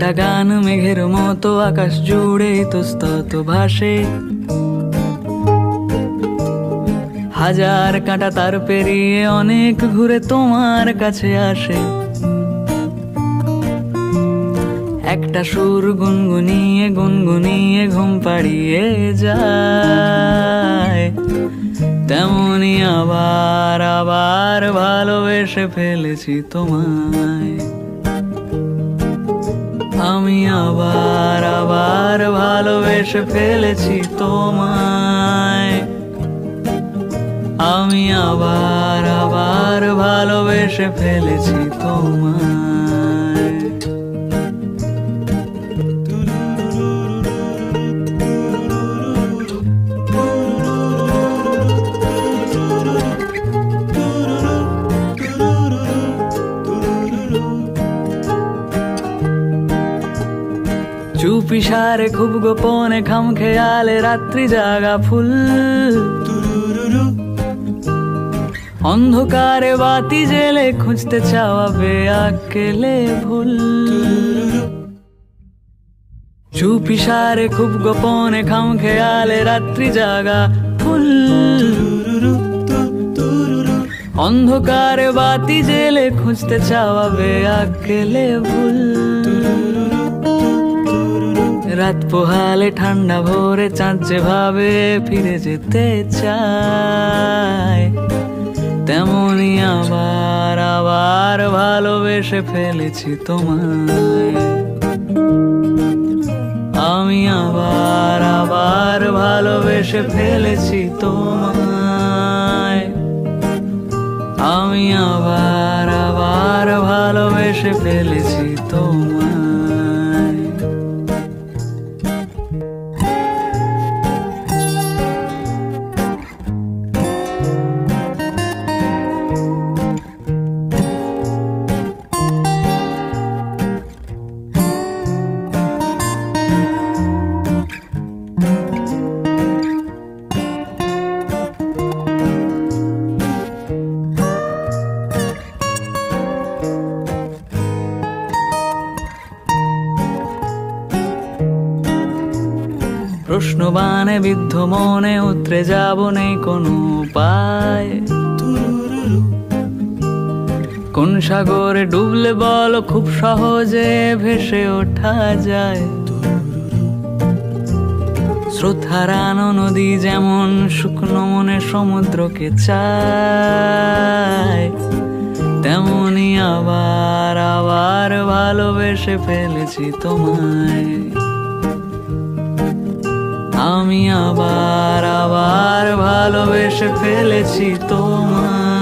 একটা গান মেঘের মতো আকাশ জুড়ে ইতস্তত ভাসে, হাজার কাঁটা তার পেরিয়ে অনেক ঘুরে তোমার কাছে আসে। একটা সুর গুনগুনিয়ে গুনগুনিয়ে ঘুম পাড়িয়ে যায়, তেমনি আবার আবার ভালোবেসে ফেলেছি তোমায়। আমি আবার আবার ভালোবেসে ফেলেছি তোমায়। আমি আবার আবার ভালোবেসে ফেলেছি তোমায়। চুপি সারে খুব গোপনে খাম খেয়ালে রাত্রি জাগা ফুল, অন্ধকারে বাতি জেলে খুঁজতে চাওয়া বেআকেলে ভুল। চুপি সারে খুব গোপনে খাম খেয়ালে রাত্রি জাগা ফুল, অন্ধকারে বাতি জেলে খুঁজতে চাওয়া বেআকেলে ভুল। রাত পোহালে ঠান্ডা ভোরে চাঁদ যেভাবে ফিরে যেতে চায়, তেমনি আবার আবার ভালোবেসে ফেলেছি তোমায়। আমি আবার আবার ভালোবেসে ফেলেছি তোমায়। আমি আবার আবার ভালোবেসে ফেলেছি তোমায়। প্রশ্নবানে বিদ্ধ মনে উতরে যাব নেই কোনো উপায়। কোন সাগরে ডুবলে বলো খুব সহজে ভেসে ওঠা যায়। স্রোত হারানো নদী যেমন শুকনো মনে সমুদ্রকে চায়, তেমনি আবার আবার ভালোবেসে ফেলেছি তোমায়। আমি আবার আবার ভালোবেসে ফেলেছি তোমায়।